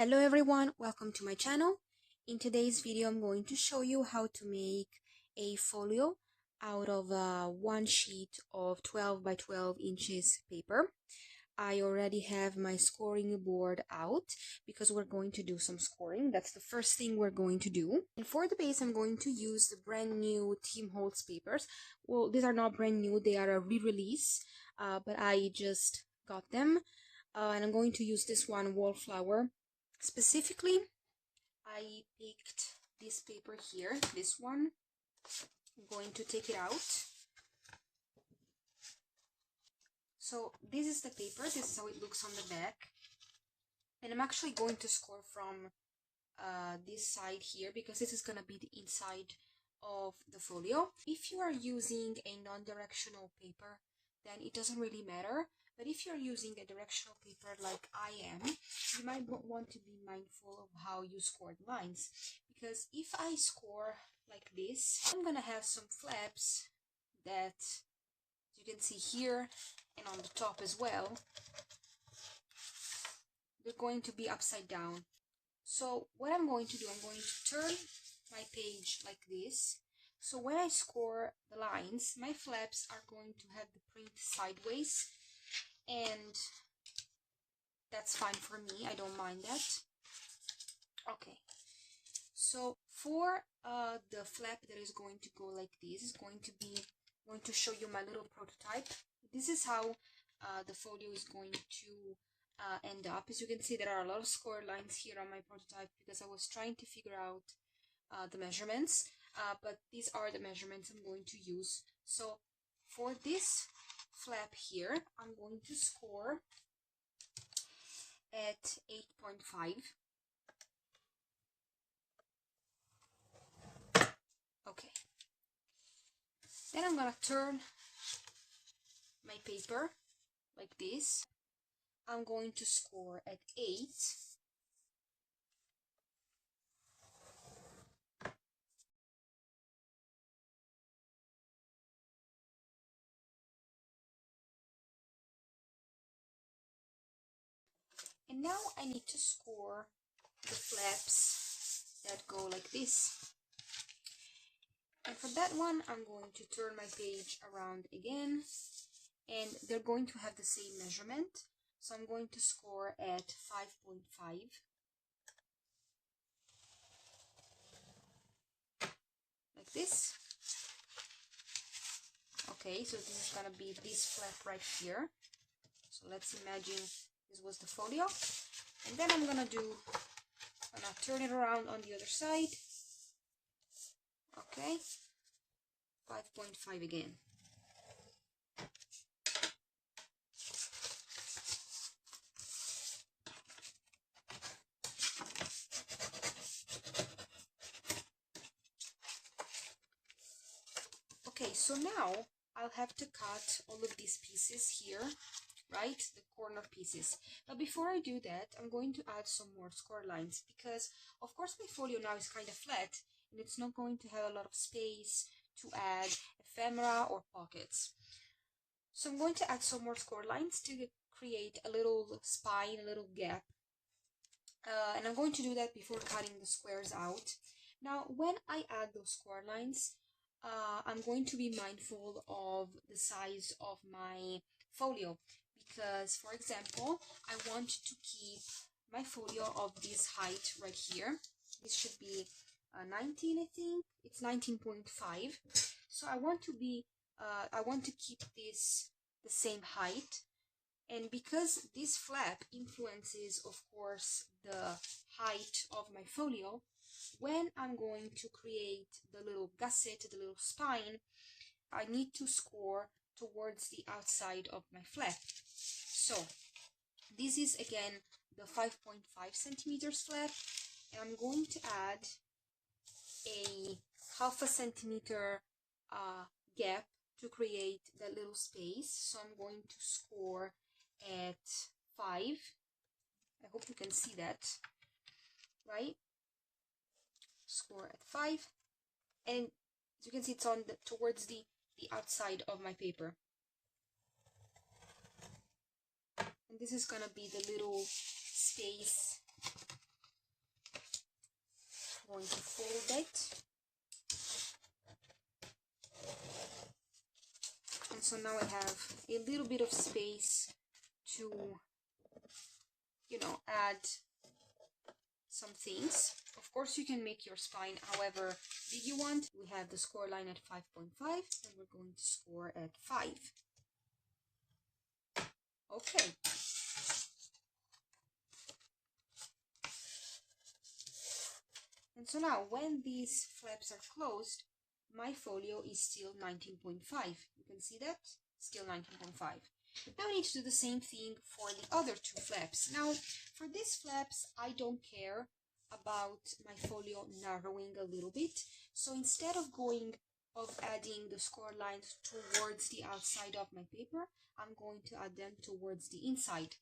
Hello everyone, welcome to my channel. In today's video, I'm going to show you how to make a folio out of one sheet of 12 by 12 inches paper. I already have my scoring board out because we're going to do some scoring. That's the first thing we're going to do. And for the base, I'm going to use the brand new Tim Holtz papers. Well, these are not brand new, they are a re-release, but I just got them. And I'm going to use this one, Wallflower. Specifically, I picked this paper here, this one. I'm going to take it out. So this is the paper, this is how it looks on the back. And I'm actually going to score from this side here because this is going to be the inside of the folio. If you are using a non-directional paper, then it doesn't really matter. But if you're using a directional paper like I am, you might want to be mindful of how you score the lines. Because if I score like this, I'm gonna have some flaps that you can see here and on the top as well. They're going to be upside down. So what I'm going to do, I'm going to turn my page like this. So when I score the lines, my flaps are going to have the print sideways. And that's fine for me, I don't mind that. Okay, so for the flap that is going to go like this, is going to show you my little prototype. This is how the folio is going to end up. As you can see, there are a lot of score lines here on my prototype because I was trying to figure out the measurements, but these are the measurements I'm going to use. So for this flap here, I'm going to score at 8.5. Okay. Then I'm gonna turn my paper like this. I'm going to score at 8. And now I need to score the flaps that go like this. And for that one, I'm going to turn my page around again. And they're going to have the same measurement. So I'm going to score at 5.5. Like this. Okay, so this is gonna be this flap right here. So let's imagine this was the folio. And then I'm gonna turn it around on the other side. Okay, 5.5 again. Okay, so now I'll have to cut all of these pieces here, right? The corner pieces. But before I do that, I'm going to add some more score lines because, of course, my folio now is kind of flat and it's not going to have a lot of space to add ephemera or pockets. So I'm going to add some more score lines to create a little spine, a little gap. And I'm going to do that before cutting the squares out. Now, when I add those score lines, I'm going to be mindful of the size of my folio because, for example, I want to keep my folio of this height right here. This should be 19, I think. It's 19.5. So I want to keep this the same height. And because this flap influences, of course, the height of my folio, when I'm going to create the little gusset, the little spine, I need to score towards the outside of my flap. So this is again the 5.5 centimeters flap, and I'm going to add a 0.5 centimeter gap to create that little space. So I'm going to score at 5. I hope you can see that, right? Score at 5, and as you can see, it's on towards the outside of my paper. And this is gonna be the little space going to fold it. And so now I have a little bit of space to, you know, add some things. Of course, you can make your spine however big you want. We have the score line at 5.5 and we're going to score at 5. Okay. And so now when these flaps are closed, my folio is still 19.5. You can see that? Still 19.5. Now I need to do the same thing for the other two flaps. Now, for these flaps, I don't care about my folio narrowing a little bit. So instead of adding the score lines towards the outside of my paper, I'm going to add them towards the inside,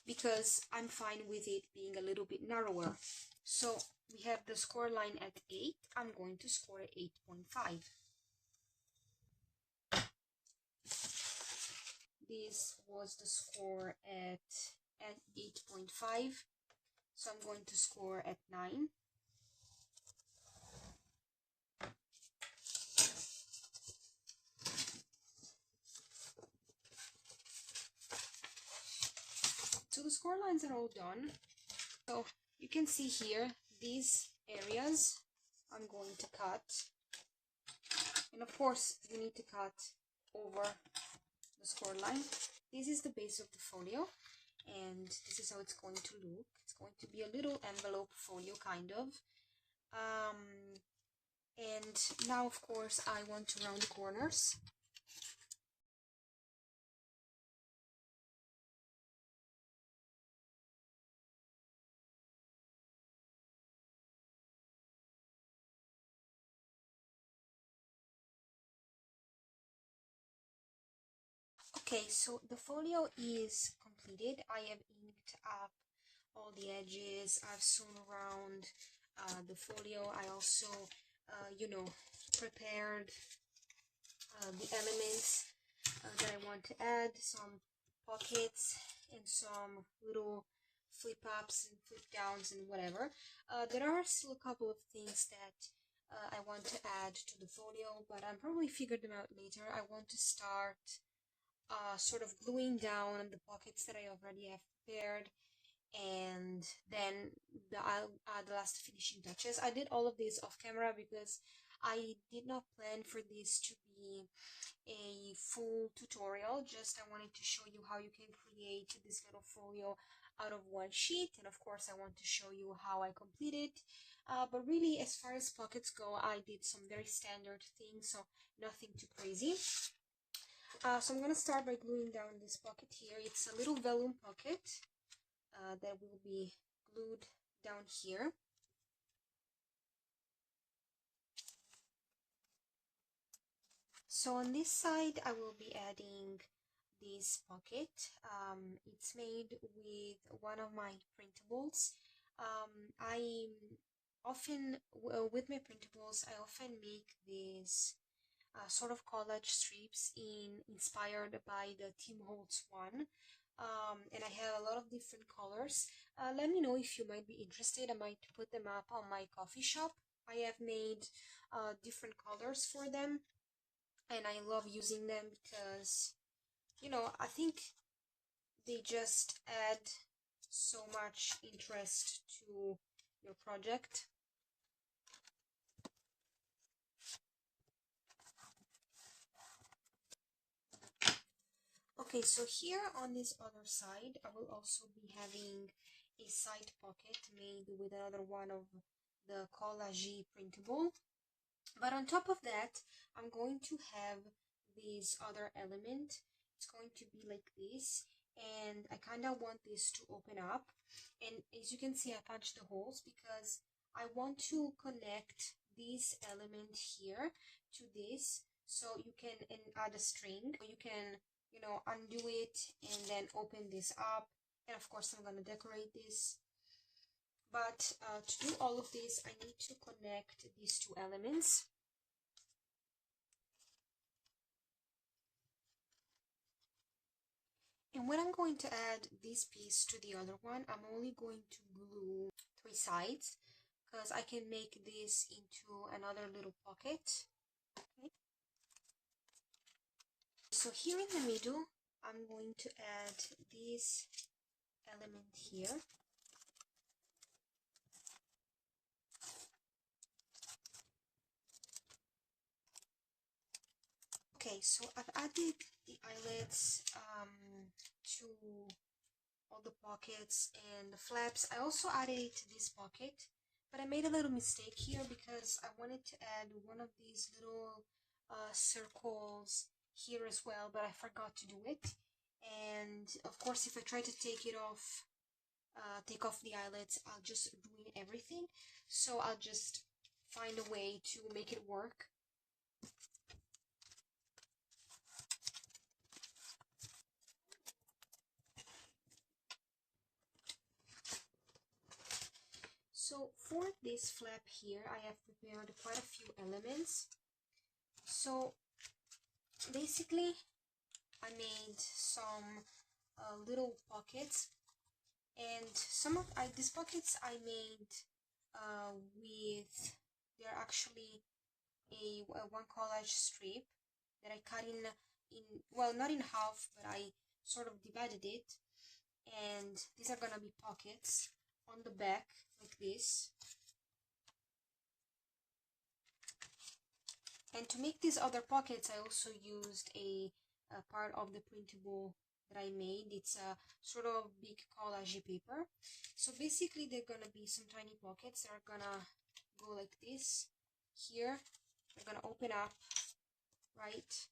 because I'm fine with it being a little bit narrower. So we have the score line at 8. I'm going to score at 8.5. This was the score at 8.5. So I'm going to score at 9. So the score lines are all done. So you can see here, these areas I'm going to cut. And of course, you need to cut over the score line. This is the base of the folio, and this is how it's going to look. It's going to be a little envelope folio, kind of. And now, of course, I want to round the corners. Okay, so the folio is completed. I have inked up all the edges. I've sewn around the folio. I also, you know, prepared the elements that I want to add, some pockets and some little flip ups and flip downs and whatever. There are still a couple of things that I want to add to the folio, but I'll probably figure them out later. I want to start sort of gluing down the pockets that I already have prepared, and then I'll add the last finishing touches. I did all of this off camera because I did not plan for this to be a full tutorial. Just I wanted to show you how you can create this little folio out of one sheet, and of course I want to show you how I complete it. But really, as far as pockets go, I did some very standard things, so nothing too crazy. So I'm going to start by gluing down this pocket here. It's a little vellum pocket that will be glued down here. So on this side, I will be adding this pocket. It's made with one of my printables. I often, with my printables, I often make these sort of collage strips inspired by the Tim Holtz one. And I have a lot of different colors. Let me know if you might be interested. I might put them up on my coffee shop. I have made different colors for them, and I love using them because, you know, I think they just add so much interest to your project. Okay, so here on this other side, I will also be having a side pocket made with another one of the collage printable. But on top of that, I'm going to have this other element. It's going to be like this, and I kind of want this to open up. And as you can see, I punched the holes because I want to connect this element here to this, so you can add a string. You can, you know, undo it and then open this up. And of course, I'm going to decorate this. But to do all of this, I need to connect these two elements. And when I'm going to add this piece to the other one, I'm only going to glue 3 sides, because I can make this into another little pocket. Okay. So here in the middle, I'm going to add this element here. Okay, so I've added the eyelets to all the pockets and the flaps. I also added it to this pocket, but I made a little mistake here because I wanted to add one of these little circles here as well, but I forgot to do it. And of course, if I try to take off the eyelets, I'll just ruin everything. So I'll just find a way to make it work. So for this flap here, I have prepared quite a few elements. So basically, I made some little pockets, and some of these pockets I made with, they're actually a one collage strip that I cut in, well, not in half, but I sort of divided it, and these are gonna be pockets on the back like this. And to make these other pockets, I also used a part of the printable that I made. It's a sort of big collage paper. So basically, they're gonna be some tiny pockets that are gonna go like this. Here, they're gonna open up, right?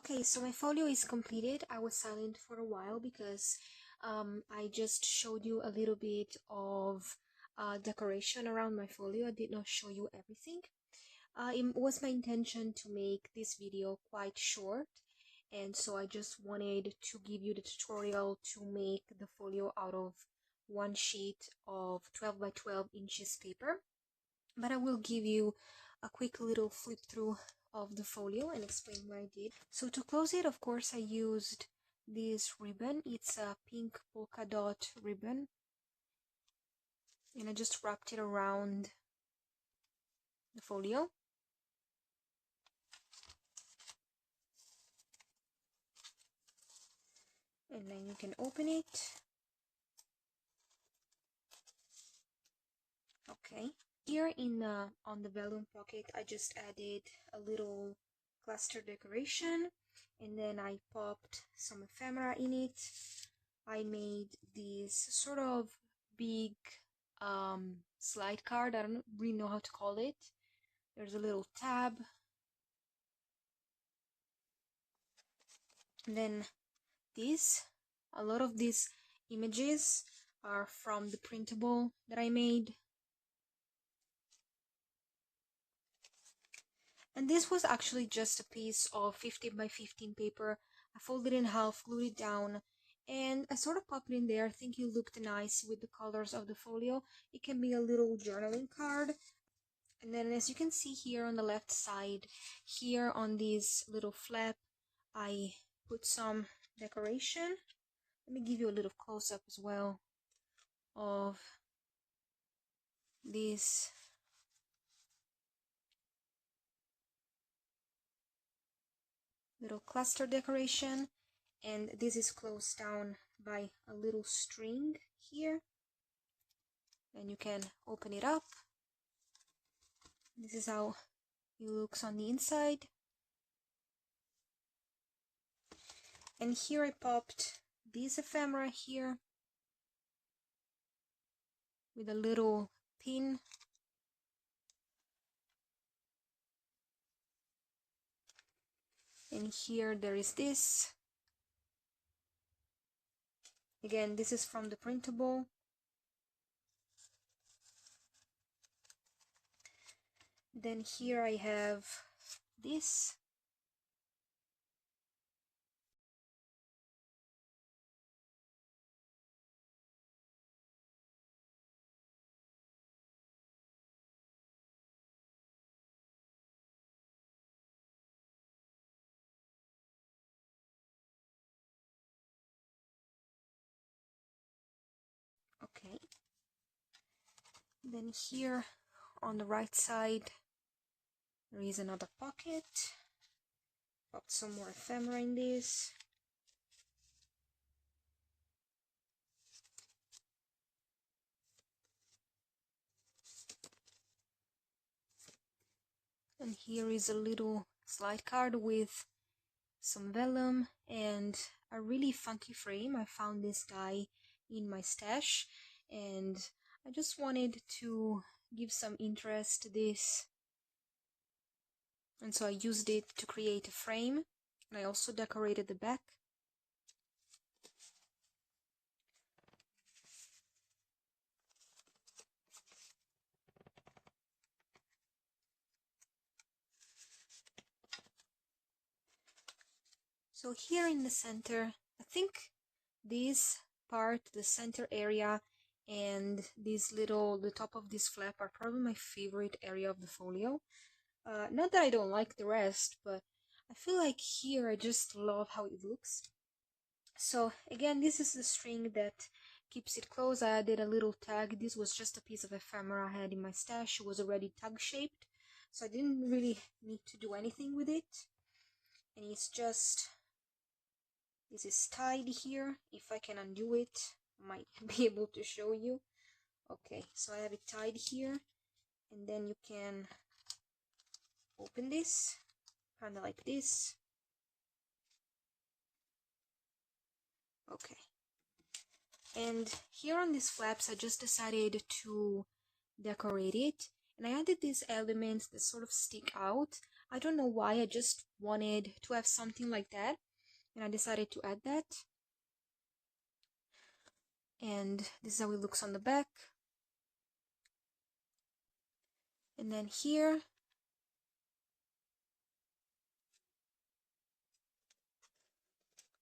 Okay, so my folio is completed. I was silent for a while because I just showed you a little bit of decoration around my folio. I did not show you everything. It was my intention to make this video quite short, and so I just wanted to give you the tutorial to make the folio out of one sheet of 12 by 12 inches paper. But I will give you a quick little flip through of the folio and explain what I did. So to close it, of course, I used this ribbon. It's a pink polka dot ribbon, and I just wrapped it around the folio. And then you can open it. Okay. Here in on the balloon pocket, I just added a little cluster decoration, and then I popped some ephemera in it. I made this sort of big slide card. I don't really know how to call it. There's a little tab. And then a lot of these images are from the printable that I made. And this was actually just a piece of 15 by 15 paper. I folded it in half, glued it down, and I sort of popped it in there. I think it looked nice with the colors of the folio. It can be a little journaling card. And then as you can see here on the left side, here on this little flap, I put some decoration. Let me give you a little close-up as well of this little cluster decoration, and this is closed down by a little string here, and you can open it up. This is how it looks on the inside. And here I popped this ephemera here with a little pin. And here there is this. Again, this is from the printable. Then here I have this. Okay. Then here on the right side there is another pocket. Popped some more ephemera in this. And here is a little slide card with some vellum and a really funky frame. I found this guy in my stash, and I just wanted to give some interest to this, and so I used it to create a frame. And I also decorated the back. So here in the center, I think this part, the center area, and the top of this flap are probably my favorite area of the folio. Not that I don't like the rest, but I feel like here I just love how it looks. So again, this is the string that keeps it closed. I added a little tag. This was just a piece of ephemera I had in my stash. It was already tag shaped, so I didn't really need to do anything with it. And it's just, this is tied here. If I can undo it, I might be able to show you. Okay, so I have it tied here, and then you can open this kind of like this. Okay, and here on these flaps I just decided to decorate it, and I added these elements that sort of stick out. I don't know why, I just wanted to have something like that, and I decided to add that. And this is how it looks on the back. And then here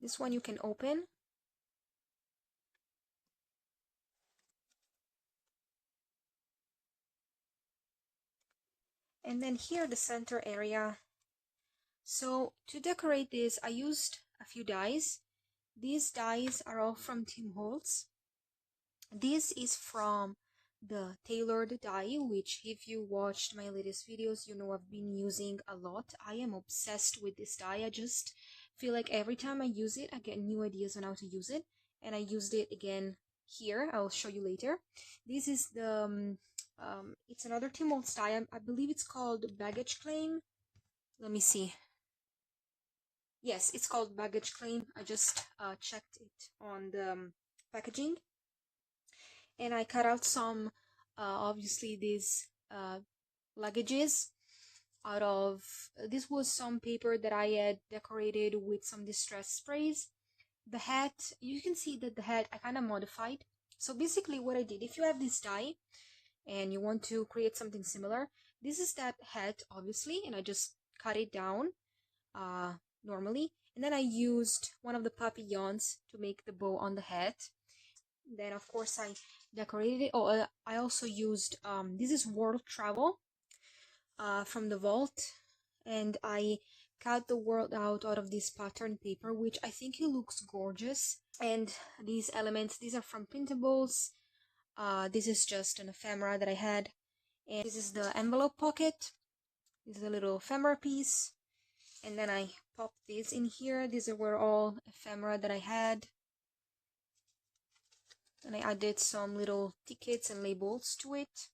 this one you can open. And then here the center area So to decorate this, I used a few dies. These dies are all from Tim Holtz. This is from the tailored die, which if you watched my latest videos, you know I've been using a lot. I am obsessed with this die. I just feel like every time I use it, I get new ideas on how to use it. And I used it again here. I'll show you later. This is the, it's another Tim Holtz die. I believe it's called Baggage Claim. Let me see. Yes, it's called Baggage Claim. I just checked it on the packaging. And I cut out some, obviously, these luggages out of, this was some paper that I had decorated with some distress sprays. The hat, you can see that the hat I kind of modified. So basically what I did, if you have this die and you want to create something similar, this is that hat, obviously, and I just cut it down normally. And then I used one of the papillons to make the bow on the hat. Then of course I decorated it. Oh, I also used this is World Travel from the vault, and I cut the world out of this pattern paper, which I think it looks gorgeous. And these elements, these are from printables. This is just an ephemera that I had, and this is the envelope pocket. This is a little ephemera piece, and then I popped these in here. These were all ephemera that I had. And I added some little tickets and labels to it.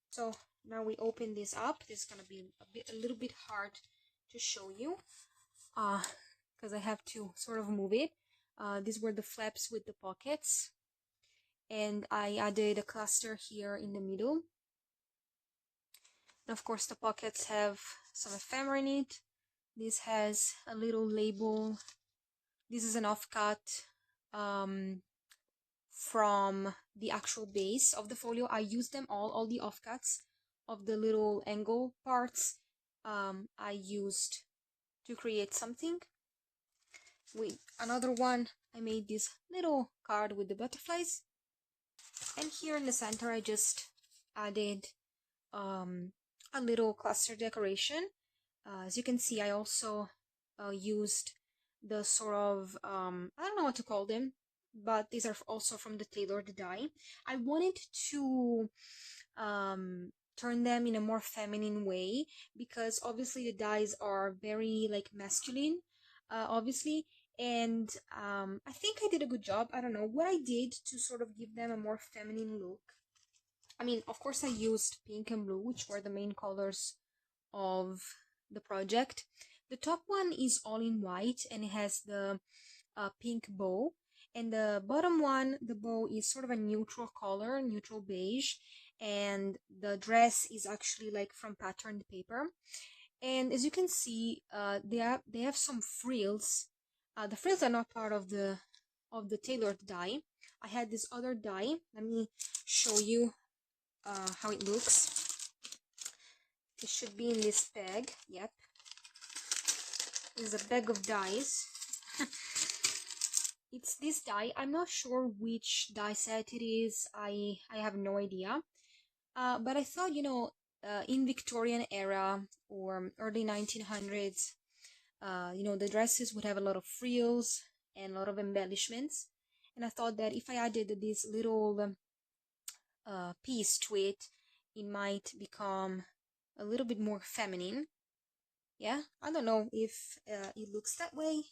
So now we open this up. This is gonna be a little bit hard to show you because I have to sort of move it. These were the flaps with the pockets, and I added a cluster here in the middle. And of course the pockets have some ephemera in it. This has a little label. This is an offcut from the actual base of the folio. I used them all the offcuts of the little angle parts I used to create something. With another one, I made this little card with the butterflies, and here in the center I just added a little cluster decoration. As you can see, I also used the sort of I don't know what to call them, but these are also from the tailored die. I wanted to turn them in a more feminine way, because obviously the dies are very like masculine, obviously, and I think I did a good job. I don't know what I did to sort of give them a more feminine look. I mean, of course I used pink and blue, which were the main colors of the project. The top one is all in white and it has the pink bow, and the bottom one, the bow is sort of a neutral color, neutral beige, and the dress is actually like from patterned paper. And as you can see, they have some frills. The frills are not part of the tailored die. I had this other die. Let me show you how it looks. It should be in this bag. Yep, this is a bag of dies. It's this die. I'm not sure which die set it is. I have no idea. But I thought, you know, in Victorian era or early 1900s, you know, the dresses would have a lot of frills and a lot of embellishments. And I thought that if I added this little piece to it, it might become a little bit more feminine. Yeah, I don't know if it looks that way,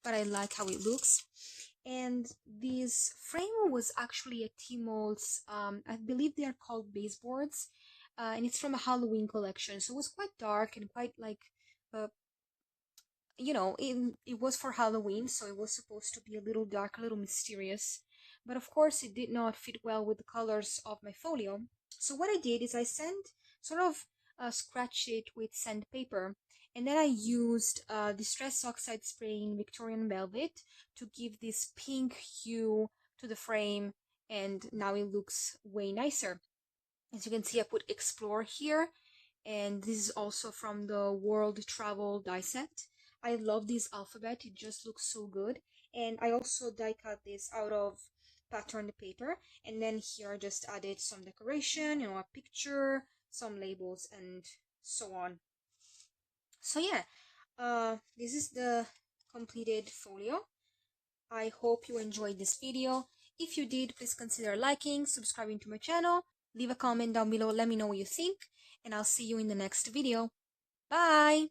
but I like how it looks. And this frame was actually a Tim Holtz, I believe they are called baseboards, and it's from a Halloween collection, so it was quite dark and quite like, you know, it was for Halloween, so it was supposed to be a little dark, a little mysterious, but of course it did not fit well with the colors of my folio. So what I did is I scratched it with sandpaper, and then I used Distress Oxide spray in Victorian Velvet to give this pink hue to the frame, and now it looks way nicer. As you can see, I put Explore here, and this is also from the World Travel die set. I love this alphabet, it just looks so good. And I also die cut this out of patterned paper, and then here I just added some decoration, you know, a picture, some labels, and so on. So yeah, This is the completed folio. I hope you enjoyed this video. If you did, please consider liking, subscribing to my channel, leave a comment down below, let me know what you think, and I'll see you in the next video. Bye!